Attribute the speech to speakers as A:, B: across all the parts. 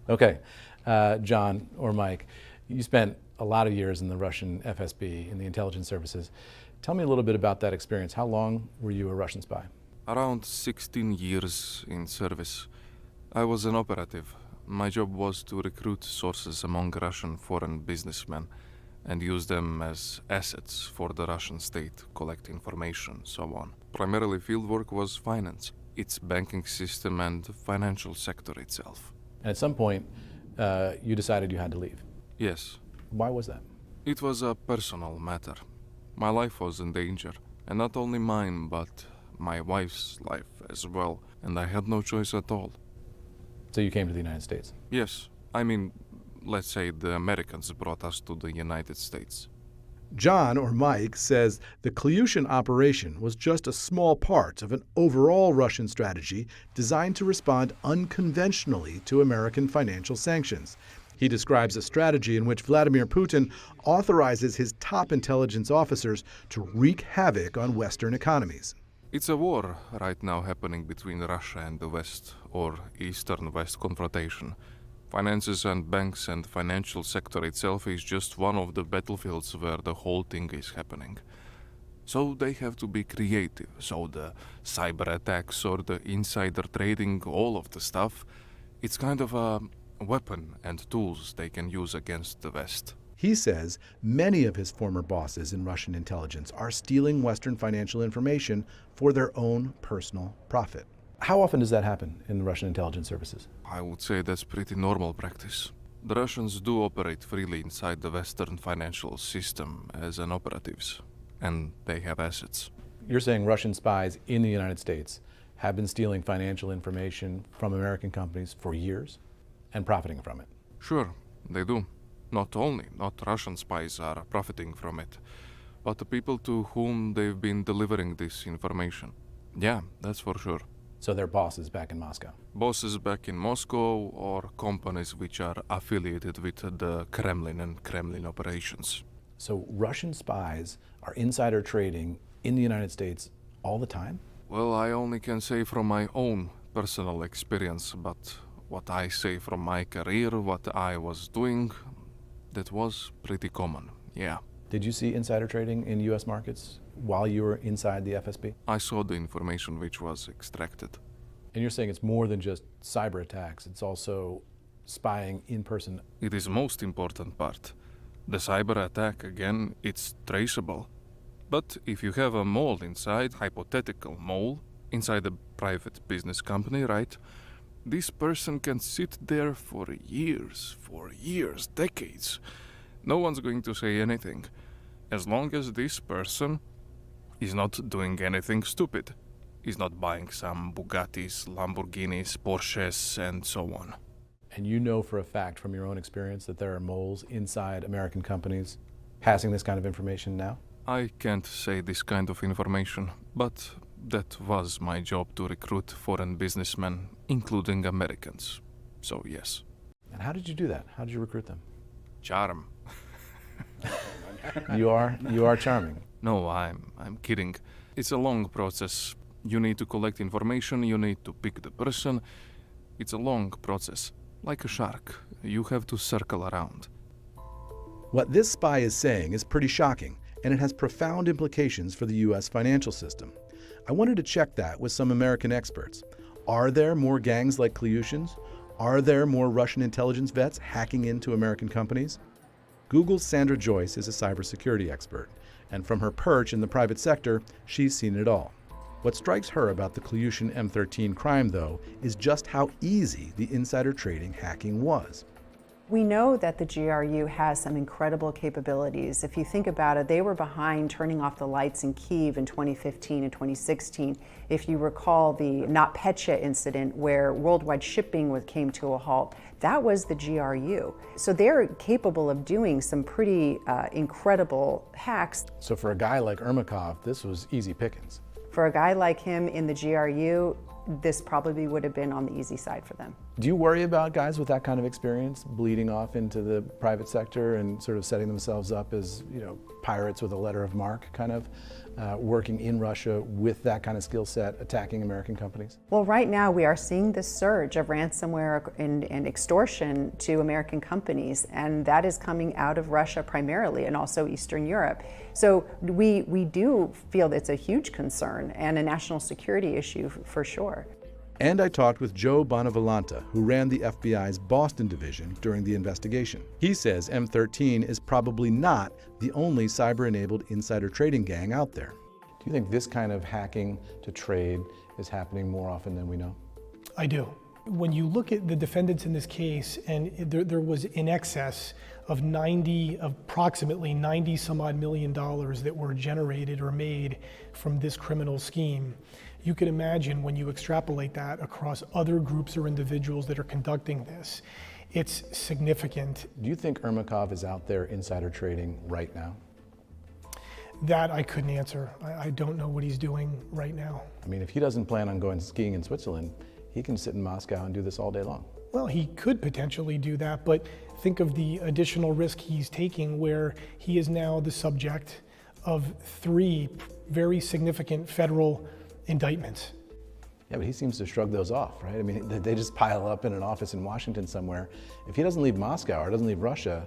A: Okay, John or Mike, you spent a lot of years in the Russian FSB, in the intelligence services. Tell me a little bit about that experience. How long were you a Russian spy?
B: Around 16 years in service. I was an operative. My job was to recruit sources among Russian foreign businessmen and use them as assets for the Russian state, collect information, so on. Primarily fieldwork was finance, its banking system and financial sector itself.
A: And at some point, you decided you had to leave.
B: Yes,
A: Why was that?
B: it was a personal matter. My life was in danger, and not only mine, but my wife's life as well, and I had no choice at all.
A: So you came to the United States.
B: Yes, I mean, let's say the Americans brought us to the United States.
C: John, or Mike, says the Klyushin operation was just a small part of an overall Russian strategy designed to respond unconventionally to American financial sanctions. He describes a strategy in which Vladimir Putin authorizes his top intelligence officers to wreak havoc on Western economies.
B: It's a war right now happening between Russia and the West, or Eastern-West confrontation. Finances and banks and financial sector itself is just one of the battlefields where the whole thing is happening. So they have to be creative. So the cyber attacks or the insider trading, all of the stuff, it's kind of a weapon and tools they can use against the West.
C: He says many of his former bosses in Russian intelligence are stealing Western financial information for their own personal profit.
A: How often does that happen in the Russian intelligence services?
B: I would say that's pretty normal practice. The Russians do operate freely inside the Western financial system as an operatives, and they have assets.
A: You're saying Russian spies in the United States have been stealing financial information from American companies for years and profiting from it?
B: Sure, they do. Not Russian spies are profiting from it, but the people to whom they've been delivering this information. Yeah, that's for sure.
A: So they're bosses back in Moscow.
B: Bosses back in Moscow or companies which are affiliated with the Kremlin and Kremlin operations.
A: So Russian spies are insider trading in the United States all the time?
B: Well, I only can say from my own personal experience, but what I say from my career, what I was doing, that was pretty common, yeah.
A: Did you see insider trading in U.S. markets while you were inside the FSB?
B: I saw the information which was extracted.
A: And you're saying it's more than just cyber attacks, it's also spying in person.
B: It is most important part. The cyber attack, again, it's traceable. But if you have a mole inside, hypothetical mole, inside a private business company, right? This person can sit there for years, decades. No one's going to say anything, as long as this person is not doing anything stupid. He's not buying some Bugattis, Lamborghinis, Porsches, and so on.
A: And you know for a fact from your own experience that there are moles inside American companies passing this kind of information now?
B: I can't say this kind of information, but that was my job to recruit foreign businessmen, including Americans. So yes.
A: And how did you do that? How did you recruit them?
B: Charm.
A: You are charming.
B: No, I'm kidding. It's a long process. You need to collect information, you need to pick the person. It's a long process. Like a shark, you have to circle around.
C: What this spy is saying is pretty shocking, and it has profound implications for the U.S. financial system. I wanted to check that with some American experts. Are there more gangs like Klyushins? Are there more Russian intelligence vets hacking into American companies? Google's Sandra Joyce is a cybersecurity expert, and from her perch in the private sector, she's seen it all. What strikes her about the Klyushin M13 crime, though, is just how easy the insider trading hacking was.
D: We know that the GRU has some incredible capabilities. If you think about it, they were behind turning off the lights in Kyiv in 2015 and 2016. If you recall the NotPetya incident where worldwide shipping came to a halt, that was the GRU. So they're capable of doing some pretty incredible hacks.
A: So for a guy like Ermakov, this was easy pickings.
D: For a guy like him in the GRU, this probably would have been on the easy side for them.
A: Do you worry about guys with that kind of experience bleeding off into the private sector and sort of setting themselves up as, pirates with a letter of marque, kind of working in Russia with that kind of skill set, attacking American companies?
D: Well, right now we are seeing this surge of ransomware and extortion to American companies, and that is coming out of Russia primarily and also Eastern Europe. So we do feel that it's a huge concern and a national security issue for sure.
C: And I talked with Joe Bonavolanta, who ran the FBI's Boston division during the investigation. He says M13 is probably not the only cyber-enabled insider trading gang out there.
A: Do you think this kind of hacking to trade is happening more often than we know?
E: I do. When you look at the defendants in this case, and there was in excess of approximately 90 some odd $90 million that were generated or made from this criminal scheme, you can imagine when you extrapolate that across other groups or individuals that are conducting this, it's significant.
A: Do you think Ermakov is out there insider trading right now?
E: That I couldn't answer. I don't know what he's doing right now.
A: I mean, if he doesn't plan on going skiing in Switzerland, he can sit in Moscow and do this all day long.
E: Well, he could potentially do that, but think of the additional risk he's taking where he is now the subject of 3 very significant federal indictments.
A: Yeah, but he seems to shrug those off, right? I mean, they just pile up in an office in Washington somewhere. If he doesn't leave Moscow or doesn't leave Russia,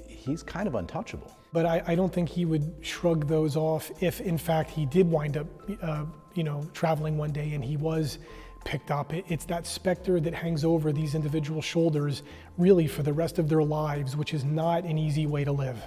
A: he's kind of untouchable.
E: But I don't think he would shrug those off if, in fact, he did wind up, traveling one day and he was picked up. It's that specter that hangs over these individuals' shoulders really for the rest of their lives, which is not an easy way to live.